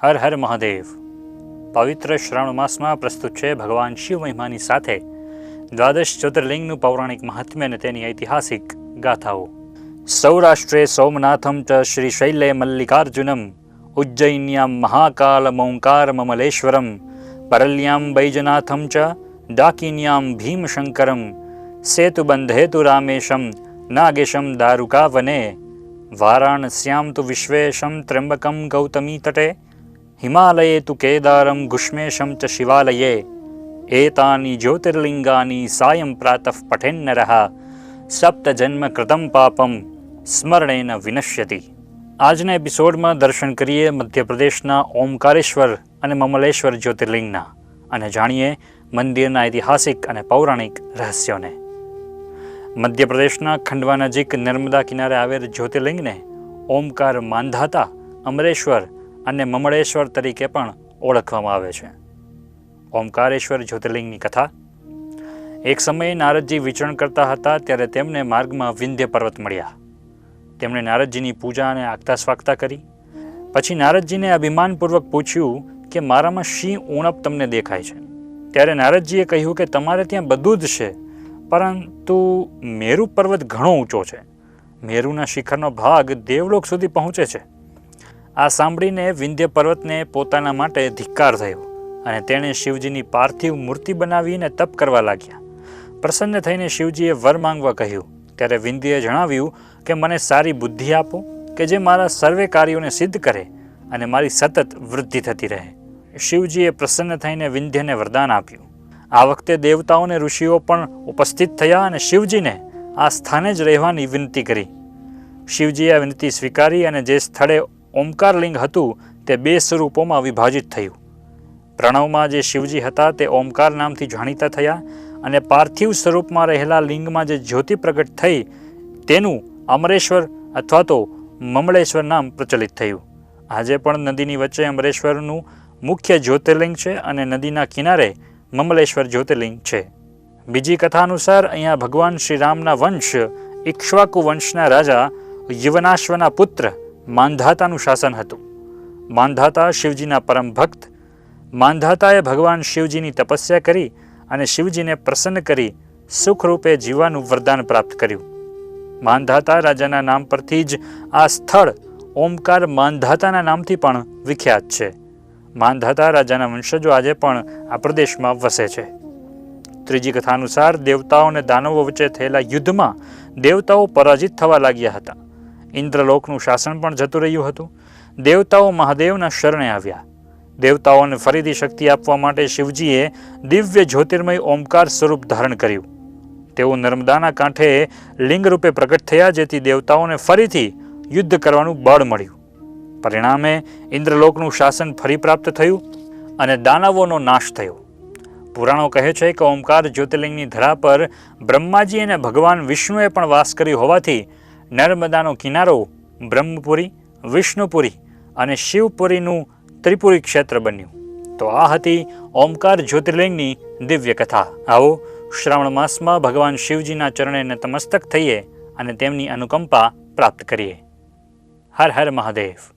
હર હર મહાદેવ. પવિત્ર શ્રાવણ માસમાં પ્રસ્તુત છે ભગવાન શિવ મહિમાની સાથે દ્વાદશ જ્યોતિર્લિંગનું પૌરાણિક મહાત્મ્ય અને તેની ઐતિહાસિક ગાથાઓ. સૌરાષ્ટ્રે સોમનાથમ ચ શ્રી શૈલે મલ્લિકાર્જુનમ, ઉજ્જૈન્યામ મહાકાલમોંકાર મમલેશ્વરમ, પરલ્યામ બૈજનાથમ ચ ડાકિન્યામ ભીમશંકરમ, સેતુબંધેતુ રામેશમ નાગેશમ દારુકા વને, વારાણસ્યામ તુ વિશ્વેશમ ત્ર્યંબકમ ગૌતમી તટે, હિમાલયે તુ કેદારમ ગુષ્મેશમ ચ શિવાલયે, એતાની જ્યોતિર્લિંગાની સાયં પ્રાતઃ પઠેન્નરઃ સપ્ત જન્મ કૃતમ પાપમ સ્મરણેન વિનશ્યતિ. આજના એપિસોડમાં દર્શન કરીએ મધ્યપ્રદેશના ઓમકારેશ્વર અને મમલેશ્વર જ્યોતિર્લિંગના અને જાણીએ મંદિરના ઐતિહાસિક અને પૌરાણિક રહસ્યોને. મધ્યપ્રદેશના ખંડવા નજીક નર્મદા કિનારે આવેલ જ્યોતિર્લિંગને ઓમકાર માંધાતા, અમરેશ્વર અને મમળેશ્વર તરીકે પણ ઓળખવામાં આવે છે. ઓમકારેશ્વર જ્યોતિર્લિંગની કથા. એક સમયે નારદજી વિચરણ કરતા હતા ત્યારે તેમને માર્ગમાં વિંધ્ય પર્વત મળ્યા. તેમણે નારદજીની પૂજા અને આગતા સ્વાગતા કરી. પછી નારદજીને અભિમાનપૂર્વક પૂછ્યું કે મારામાં શી ઉણપ તમને દેખાય છે? ત્યારે નારદજીએ કહ્યું કે તમારે ત્યાં બધું જ છે, પરંતુ મેરુ પર્વત ઘણો ઊંચો છે. મેરુના શિખરનો ભાગ દેવલોક સુધી પહોંચે છે. આ સાંભળીને વિંધ્ય પર્વતને પોતાના માટે ધિક્કાર થયો અને તેણે શિવજીની પાર્થિવ મૂર્તિ બનાવીને તપ કરવા લાગ્યા. પ્રસન્ન થઈને શિવજીએ વર માંગવા કહ્યું. ત્યારે વિંધ્યએ જણાવ્યું કે મને સારી બુદ્ધિ આપો કે જે મારા સર્વે કાર્યોને સિદ્ધ કરે અને મારી સતત વૃદ્ધિ થતી રહે. શિવજીએ પ્રસન્ન થઈને વિંધ્યને વરદાન આપ્યું. આ વખતે દેવતાઓ અને ઋષિઓ પણ ઉપસ્થિત થયા અને શિવજીને આ સ્થાને જ રહેવાની વિનંતી કરી. શિવજીએ આ વિનંતી સ્વીકારી અને જે સ્થળે ઓમકારલિંગ હતું તે બે સ્વરૂપોમાં વિભાજિત થયું. પ્રણવમાં જે શિવજી હતા તે ઓમકાર નામથી જાણીતા થયા અને પાર્થિવ સ્વરૂપમાં રહેલા લિંગમાં જે જ્યોતિ પ્રગટ થઈ તેનું અમરેશ્વર અથવા તો મમળેશ્વર નામ પ્રચલિત થયું. આજે પણ નદીની વચ્ચે અમરેશ્વરનું મુખ્ય જ્યોતિર્લિંગ છે અને નદીના કિનારે મમલેશ્વર જ્યોતિર્લિંગ છે. બીજી કથા અનુસાર અહીંયા ભગવાન શ્રી રામના વંશ ઇક્ષ્વાકુ વંશના રાજા યવનાશ્વના પુત્ર માંધાતાનું શાસન હતું. માંધાતા શિવજીના પરમ ભક્ત. માંધાતાએ ભગવાન શિવજીની તપસ્યા કરી અને શિવજીને પ્રસન્ન કરી સુખરૂપે જીવવાનું વરદાન પ્રાપ્ત કર્યું. માંધાતા રાજાના નામ પરથી જ આ સ્થળ ઓમકાર માંધાતાના નામથી પણ વિખ્યાત છે. માંધાતા રાજાના વંશજો આજે પણ આ પ્રદેશમાં વસે છે. ત્રીજી કથા અનુસાર દેવતાઓ અને દાનવો વચ્ચે થયેલા યુદ્ધમાં દેવતાઓ પરાજિત થવા લાગ્યા હતા. ઇન્દ્રલોકનું શાસન પણ જતું રહ્યું હતું. દેવતાઓ મહાદેવના શરણે આવ્યા. દેવતાઓને ફરીથી શક્તિ આપવા માટે શિવજીએ દિવ્ય જ્યોતિર્મય ઓમકાર સ્વરૂપ ધારણ કર્યું. તેઓ નર્મદાના કાંઠે લિંગ રૂપે પ્રગટ થયા, જેથી દેવતાઓને ફરીથી યુદ્ધ કરવાનું બળ મળ્યું. પરિણામે ઇન્દ્રલોકનું શાસન ફરી પ્રાપ્ત થયું અને દાનવોનો નાશ થયો. પુરાણો કહે છે કે ઓમકાર જ્યોતિર્લિંગની ધરા પર બ્રહ્માજી અને ભગવાન વિષ્ણુએ પણ વાસ કર્યું હોવાથી નર્મદાનો કિનારો બ્રહ્મપુરી, વિષ્ણુપુરી અને શિવપુરીનું ત્રિપુરી ક્ષેત્ર બન્યું. તો આ હતી ઓમકાર જ્યોતિર્લિંગની દિવ્ય કથા. આવો શ્રાવણ માસમાં ભગવાન શિવજીના ચરણે નતમસ્તક થઈએ અને તેમની અનુકંપા પ્રાપ્ત કરીએ. હર હર મહાદેવ.